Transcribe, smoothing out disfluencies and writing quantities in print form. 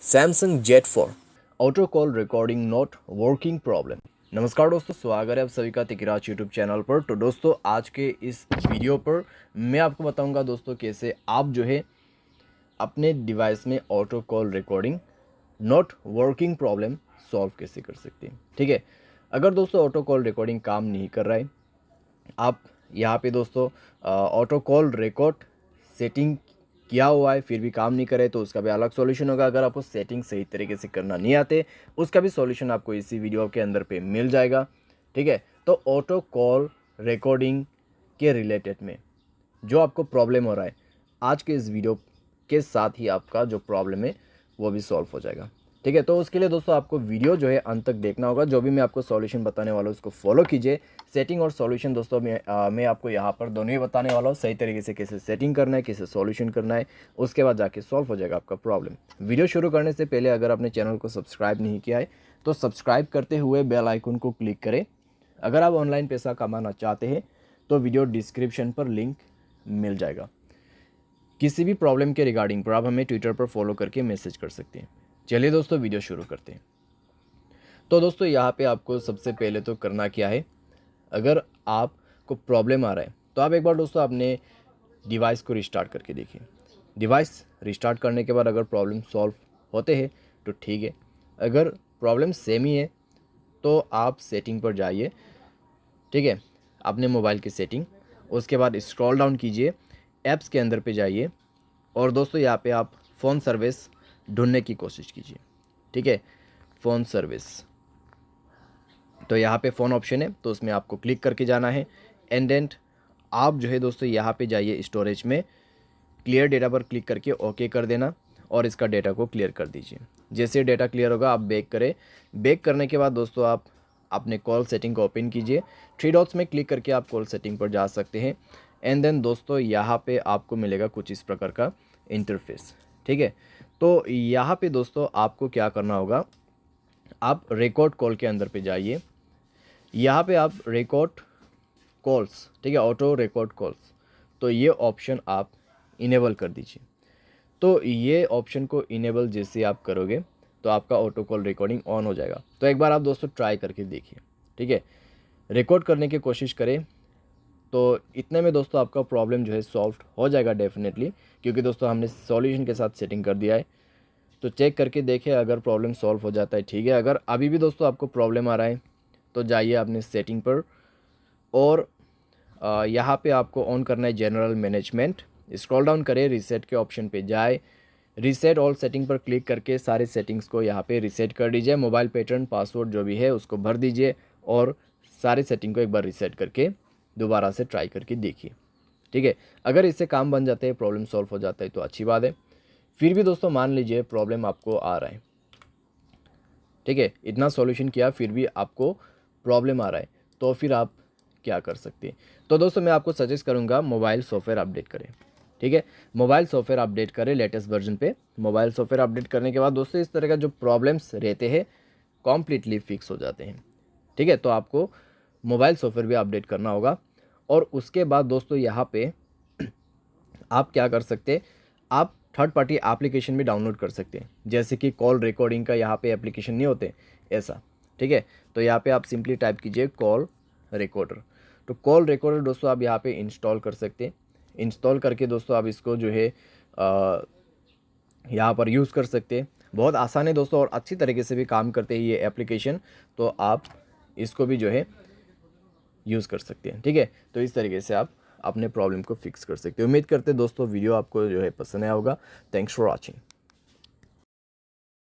Samsung jet 4 auto call recording not working problem. नमस्कार दोस्तों, स्वागत है आप सभी का तिकराज यूट्यूब चैनल पर। तो दोस्तों आज के इस वीडियो पर मैं आपको बताऊंगा दोस्तों कैसे आप जो है अपने डिवाइस में auto call recording not working problem solve कैसे कर सकते हैं। ठीक है, अगर दोस्तों ऑटो कॉल रिकॉर्डिंग काम नहीं कर रहा है, आप यहाँ पे दोस्तों ऑटो कॉल रिकॉर्ड सेटिंग किया हुआ है फिर भी काम नहीं करे तो उसका भी अलग सॉल्यूशन होगा। अगर आपको सेटिंग सही तरीके से करना नहीं आते उसका भी सॉल्यूशन आपको इसी वीडियो के अंदर पे मिल जाएगा। ठीक है, तो ऑटो कॉल रिकॉर्डिंग के रिलेटेड में जो आपको प्रॉब्लम हो रहा है, आज के इस वीडियो के साथ ही आपका जो प्रॉब्लम है वो भी सॉल्व हो जाएगा। ठीक है, तो उसके लिए दोस्तों आपको वीडियो जो है अंत तक देखना होगा। जो भी मैं आपको सॉल्यूशन बताने वाला हूँ उसको फॉलो कीजिए। सेटिंग और सॉल्यूशन दोस्तों मैं आपको यहाँ पर दोनों ही बताने वाला हूँ, सही तरीके से कैसे सेटिंग करना है, कैसे सॉल्यूशन करना है, उसके बाद जाके सॉल्व हो जाएगा आपका प्रॉब्लम। वीडियो शुरू करने से पहले अगर आपने चैनल को सब्सक्राइब नहीं किया है तो सब्सक्राइब करते हुए बेल आइकन को क्लिक करें। अगर आप ऑनलाइन पैसा कमाना चाहते हैं तो वीडियो डिस्क्रिप्शन पर लिंक मिल जाएगा। किसी भी प्रॉब्लम के रिगार्डिंग पर आप हमें ट्विटर पर फॉलो करके मैसेज कर सकते हैं। चलिए दोस्तों वीडियो शुरू करते हैं। तो दोस्तों यहाँ पे आपको सबसे पहले तो करना क्या है, अगर आपको प्रॉब्लम आ रहा है तो आप एक बार दोस्तों अपने डिवाइस को रिस्टार्ट करके देखिए। डिवाइस रिस्टार्ट करने के बाद अगर प्रॉब्लम सॉल्व होते हैं तो ठीक है, अगर प्रॉब्लम सेम ही है तो आप सेटिंग पर जाइए। ठीक है, अपने मोबाइल की सेटिंग, उसके बाद स्क्रॉल डाउन कीजिए, ऐप्स के अंदर पे जाइए और दोस्तों यहाँ पे आप फ़ोन सर्विस ढूंढने की कोशिश कीजिए। ठीक है, फ़ोन सर्विस, तो यहाँ पे फ़ोन ऑप्शन है तो उसमें आपको क्लिक करके जाना है। एंड देन आप जो है दोस्तों यहाँ पे जाइए स्टोरेज में, क्लियर डेटा पर क्लिक करके ओके कर देना और इसका डेटा को क्लियर कर दीजिए। जैसे डेटा क्लियर होगा आप बैक करें। बैक करने के बाद दोस्तों आप अपने कॉल सेटिंग को ओपन कीजिए। थ्री डॉट्स में क्लिक करके आप कॉल सेटिंग पर जा सकते हैं। एंड देन दोस्तों यहाँ पे आपको मिलेगा कुछ इस प्रकार का इंटरफेस। ठीक है, तो यहाँ पे दोस्तों आपको क्या करना होगा, आप रिकॉर्ड कॉल के अंदर पे जाइए। यहाँ पे आप रिकॉर्ड कॉल्स, ठीक है, ऑटो रिकॉर्ड कॉल्स, तो ये ऑप्शन आप इनेबल कर दीजिए। तो ये ऑप्शन को इनेबल जैसे आप करोगे तो आपका ऑटो कॉल रिकॉर्डिंग ऑन हो जाएगा। तो एक बार आप दोस्तों ट्राई करके देखिए। ठीक है, रिकॉर्ड करने की कोशिश करें तो इतने में दोस्तों आपका प्रॉब्लम जो है सॉल्व हो जाएगा डेफिनेटली, क्योंकि दोस्तों हमने सॉल्यूशन के साथ सेटिंग कर दिया है। तो चेक करके देखें, अगर प्रॉब्लम सॉल्व हो जाता है ठीक है, अगर अभी भी दोस्तों आपको प्रॉब्लम आ रहा है तो जाइए अपने सेटिंग पर और यहाँ पे आपको ऑन करना है जनरल मैनेजमेंट। स्क्रॉल डाउन करें, रीसेट के ऑप्शन पे जाए, रीसेट ऑल सेटिंग पर क्लिक करके सारे सेटिंग्स को यहाँ पे रीसेट कर दीजिए। मोबाइल पैटर्न पासवर्ड जो भी है उसको भर दीजिए और सारे सेटिंग को एक बार रीसेट करके दोबारा से ट्राई करके देखिए। ठीक है, अगर इससे काम बन जाता है, प्रॉब्लम सॉल्व हो जाता है तो अच्छी बात है। फिर भी दोस्तों मान लीजिए प्रॉब्लम आपको आ रहा है, ठीक है, इतना सॉल्यूशन किया फिर भी आपको प्रॉब्लम आ रहा है, तो फिर आप क्या कर सकते हैं। तो दोस्तों मैं आपको सजेस्ट करूंगा मोबाइल सॉफ्टवेयर अपडेट करें। ठीक है, मोबाइल सॉफ्टवेयर अपडेट करें लेटेस्ट वर्जन पे। मोबाइल सॉफ्टवेयर अपडेट करने के बाद दोस्तों इस तरह का जो प्रॉब्लम्स रहते हैं कॉम्प्लीटली फिक्स हो जाते हैं। ठीक है, तो आपको मोबाइल सॉफ्टवेयर भी अपडेट करना होगा और उसके बाद दोस्तों यहाँ पे आप क्या कर सकते हैं, आप थर्ड पार्टी एप्लीकेशन भी डाउनलोड कर सकते हैं, जैसे कि कॉल रिकॉर्डिंग का यहाँ पे एप्लीकेशन नहीं होते ऐसा। ठीक है, तो यहाँ पे आप सिंपली टाइप कीजिए कॉल रिकॉर्डर। तो कॉल रिकॉर्डर दोस्तों आप यहाँ पे इंस्टॉल कर सकते हैं। इंस्टॉल करके दोस्तों आप इसको जो है यहाँ पर यूज़ कर सकते हैं। बहुत आसान है दोस्तों और अच्छी तरीके से भी काम करते हैं ये एप्लीकेशन, तो आप इसको भी जो है यूज़ कर सकते हैं। ठीक है, तो इस तरीके से आप अपने प्रॉब्लम को फिक्स कर सकते हैं। उम्मीद करते हैं दोस्तों वीडियो आपको जो है पसंद आया होगा। Thanks for watching.